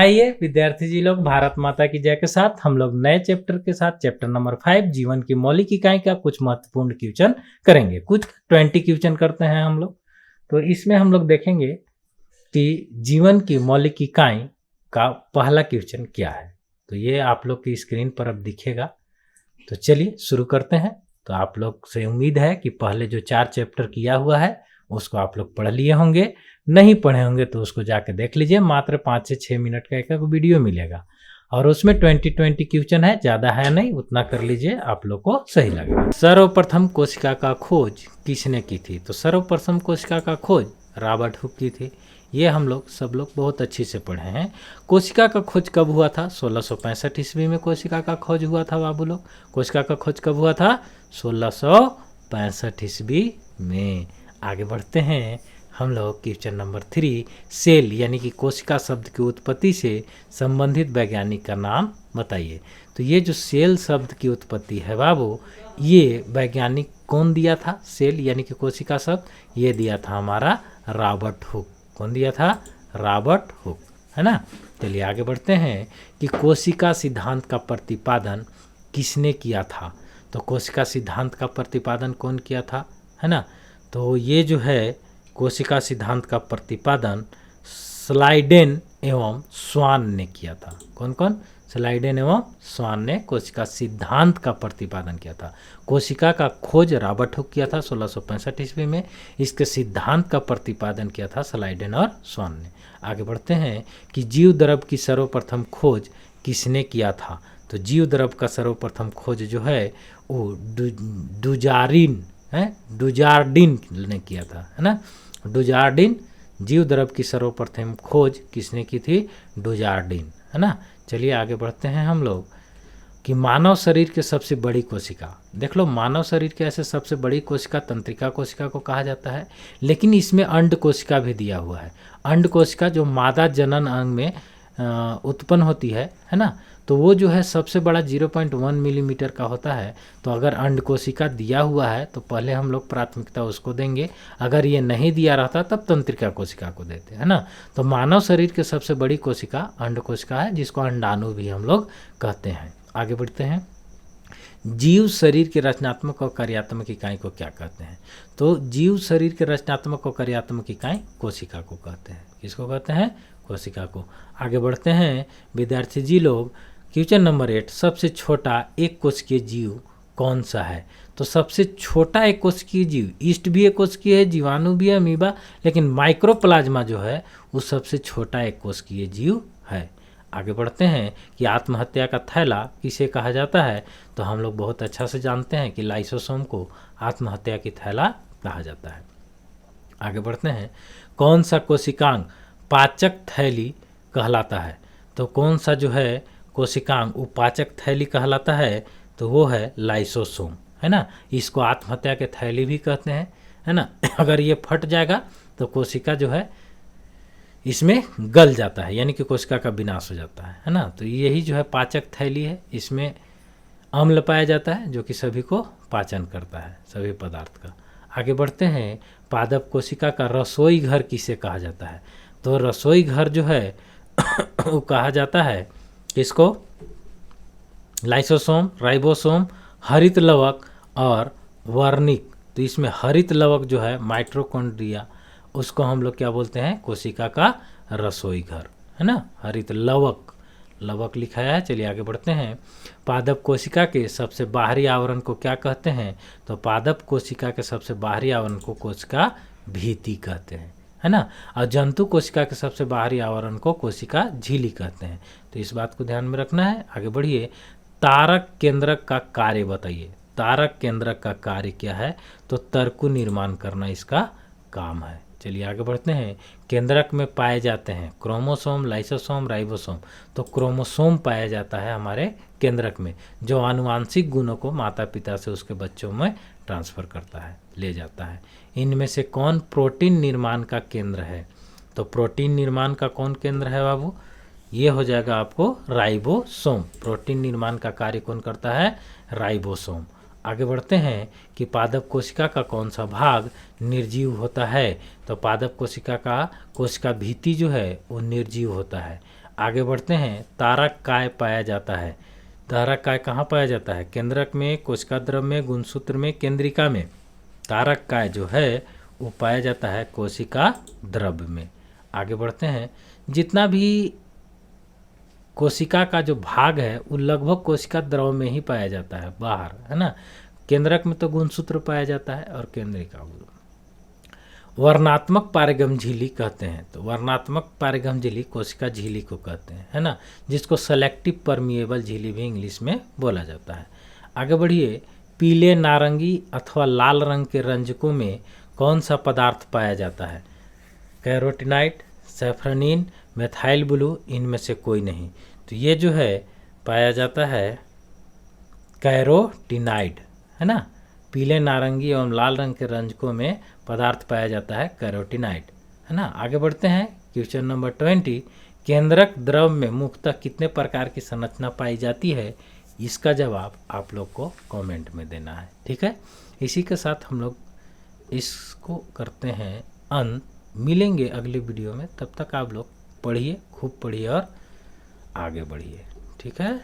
आइए विद्यार्थी जी लोग, भारत माता की जय के साथ हम लोग नए चैप्टर के साथ चैप्टर नंबर 5 जीवन की मौलिक इकाई का कुछ महत्वपूर्ण क्वेश्चन करेंगे। कुछ 20 क्वेश्चन करते हैं हम लोग। तो इसमें हम लोग देखेंगे कि जीवन की मौलिक इकाई का पहला क्वेश्चन क्या है। तो ये आप लोग की स्क्रीन पर अब दिखेगा। तो चलिए शुरू करते हैं। तो आप लोग से उम्मीद है कि पहले जो 4 चैप्टर किया हुआ है उसको आप लोग पढ़ लिए होंगे, नहीं पढ़े होंगे तो उसको जाके देख लीजिए। मात्र 5 से 6 मिनट का एक वीडियो मिलेगा और उसमें 20 क्वेश्चन है, ज़्यादा है नहीं, उतना कर लीजिए, आप लोग को सही लगेगा। सर्वप्रथम कोशिका का खोज किसने की थी? तो सर्वप्रथम कोशिका का खोज रॉबर्ट हुक की थी। ये हम लोग सब लोग बहुत अच्छी से पढ़े हैं। कोशिका का खोज कब हुआ था? 1665 ईस्वी में कोशिका का खोज हुआ था बाबू लोग। कोशिका का खोज कब हुआ था? 1665 ईस्वी में। आगे बढ़ते हैं हम लोग क्वेश्चन नंबर 3, सेल यानी कि कोशिका शब्द की उत्पत्ति से संबंधित वैज्ञानिक का नाम बताइए। तो ये जो सेल शब्द की उत्पत्ति है बाबू, ये वैज्ञानिक कौन दिया था? सेल यानी कि कोशिका शब्द ये दिया था हमारा रॉबर्ट हुक। कौन दिया था? रॉबर्ट हुक, है ना। चलिए आगे बढ़ते हैं कि कोशिका सिद्धांत का प्रतिपादन किसने किया था? तो कोशिका सिद्धांत का प्रतिपादन कौन किया था, है ना। तो ये जो है कोशिका सिद्धांत का प्रतिपादन स्लाइडेन एवं स्वान ने किया था। कौन कौन? स्लाइडेन एवं स्वान ने कोशिका सिद्धांत का प्रतिपादन किया था। कोशिका का खोज रॉबर्ट हुक किया था 1665 ईस्वी में। इसके सिद्धांत का प्रतिपादन किया था स्लाइडेन और स्वान ने। आगे बढ़ते हैं कि जीव द्रव की सर्वप्रथम खोज किसने किया था? तो जीव द्रव का सर्वप्रथम खोज जो है वो डुजार्डिन ने किया था, है ना। डुजार्डिन, जीव द्रव की सर्वप्रथम खोज किसने की थी? डुजार्डिन, है ना। चलिए आगे बढ़ते हैं हम लोग कि मानव शरीर के सबसे बड़ी कोशिका, देख लो, मानव शरीर के ऐसे सबसे बड़ी कोशिका तंत्रिका कोशिका को कहा जाता है, लेकिन इसमें अंड कोशिका भी दिया हुआ है। अंड कोशिका जो मादा जनन अंग में उत्पन्न होती है ना, तो वो जो है सबसे बड़ा 0.1 मिलीमीटर का होता है। तो अगर अंड कोशिका दिया हुआ है तो पहले हम लोग प्राथमिकता उसको देंगे, अगर ये नहीं दिया रहता तब तंत्रिका कोशिका को देते, है ना। तो मानव शरीर के सबसे बड़ी कोशिका अंड कोशिका है, जिसको अंडाणु भी हम लोग कहते हैं। आगे बढ़ते हैं, जीव शरीर के रचनात्मक और कार्यात्मक इकाई को क्या कहते हैं? तो जीव शरीर के रचनात्मक और कार्यात्मक इकाई कोशिका को कहते हैं। किसको कहते हैं? कोशिका को। आगे बढ़ते हैं विद्यार्थी जी लोग, क्वेश्चन नंबर 8, सबसे छोटा एक कोशिकीय जीव कौन सा है? तो सबसे छोटा एक कोशिकीय जीव, ईस्ट भी एक कोशिकीय है, जीवाणु भी है, अमीबा, लेकिन माइक्रोप्लाज्मा जो है वो सबसे छोटा एक कोशिकीय जीव है। आगे बढ़ते हैं कि आत्महत्या का थैला किसे कहा जाता है? तो हम लोग बहुत अच्छा से जानते हैं कि लाइसोसोम को आत्महत्या की थैला कहा जाता है। आगे बढ़ते हैं, कौन सा कोशिकांग पाचक थैली कहलाता है? तो कौन सा जो है कोशिकांग उपाचक थैली कहलाता है? तो वो है लाइसोसोम, है ना। इसको आत्महत्या के थैली भी कहते हैं, है ना। अगर ये फट जाएगा तो कोशिका जो है इसमें गल जाता है, यानी कि कोशिका का विनाश हो जाता है ना। तो यही जो है पाचक थैली है, इसमें अम्ल पाया जाता है जो कि सभी को पाचन करता है, सभी पदार्थ का। आगे बढ़ते हैं, पादप कोशिका का रसोई घर किसे कहा जाता है? तो रसोई घर जो है वो कहा जाता है किसको? लाइसोसोम, राइबोसोम, हरित लवक और वर्निक। तो इसमें हरित लवक जो है माइटोकॉन्ड्रिया, उसको हम लोग क्या बोलते हैं? कोशिका का रसोई घर, है ना। हरित लवक, लवक लिखाया है। चलिए आगे बढ़ते हैं, पादप कोशिका के सबसे बाहरी आवरण को क्या कहते हैं? तो पादप कोशिका के सबसे बाहरी आवरण को कोशिका भित्ति कहते हैं, है ना। और जंतु कोशिका के सबसे बाहरी आवरण को कोशिका झिल्ली कहते हैं। तो इस बात को ध्यान में रखना है। आगे बढ़िए, तारक केंद्रक का कार्य बताइए। तारक केंद्रक का कार्य क्या है? तो तर्कु निर्माण करना इसका काम है। चलिए आगे बढ़ते हैं, केंद्रक में पाए जाते हैं क्रोमोसोम, लाइसोसोम, राइबोसोम। तो क्रोमोसोम पाया जाता है हमारे केंद्रक में, जो आनुवांशिक गुणों को माता पिता से उसके बच्चों में ट्रांसफ़र करता है, ले जाता है। इनमें से कौन प्रोटीन निर्माण का केंद्र है? तो प्रोटीन निर्माण का कौन केंद्र है बाबू? ये हो जाएगा आपको राइबोसोम। प्रोटीन निर्माण का कार्य कौन करता है? राइबोसोम। आगे बढ़ते हैं कि पादप कोशिका का कौन सा भाग निर्जीव होता है? तो पादप कोशिका का कोशिका भित्ति जो है वो निर्जीव होता है। आगे बढ़ते हैं। तारक काय पाया जाता है। तारक काय कहाँ पाया जाता है? केंद्रक में, कोशिका द्रव में, गुणसूत्र में, केंद्रिका में। तारक काय जो है वो पाया जाता है कोशिका द्रव में। आगे बढ़ते हैं। जितना भी कोशिका का जो भाग है वो लगभग कोशिका द्रव में ही पाया जाता है, बाहर, है ना। केंद्रक में तो गुणसूत्र पाया जाता है और केंद्रिका। वर्णात्मक पारगम झिल्ली कहते हैं, तो वर्णात्मक पारगम झिल्ली कोशिका झिल्ली को कहते हैं, है ना, जिसको सेलेक्टिव परमिएबल झिल्ली भी इंग्लिश में बोला जाता है। आगे बढ़िए। पीले, नारंगी अथवा लाल रंग के रंजकों में कौन सा पदार्थ पाया जाता है? कैरोटिनाइड, सैफ्रनिन, मेथाइल ब्लू, इनमें से कोई नहीं। तो ये जो है पाया जाता है कैरोटिनाइड, है ना। पीले, नारंगी एवं लाल रंग के रंजकों में पदार्थ पाया जाता है कैरोटिनाइड, है ना। आगे बढ़ते हैं। Question number 20। केंद्रक द्रव में मुख्यतः कितने प्रकार की संरचना पाई जाती है? इसका जवाब आप लोग को कमेंट में देना है, ठीक है। इसी के साथ हम लोग इसको करते हैं अंत। मिलेंगे अगले वीडियो में, तब तक आप लोग पढ़िए, खूब पढ़िए और आगे बढ़िए, ठीक है।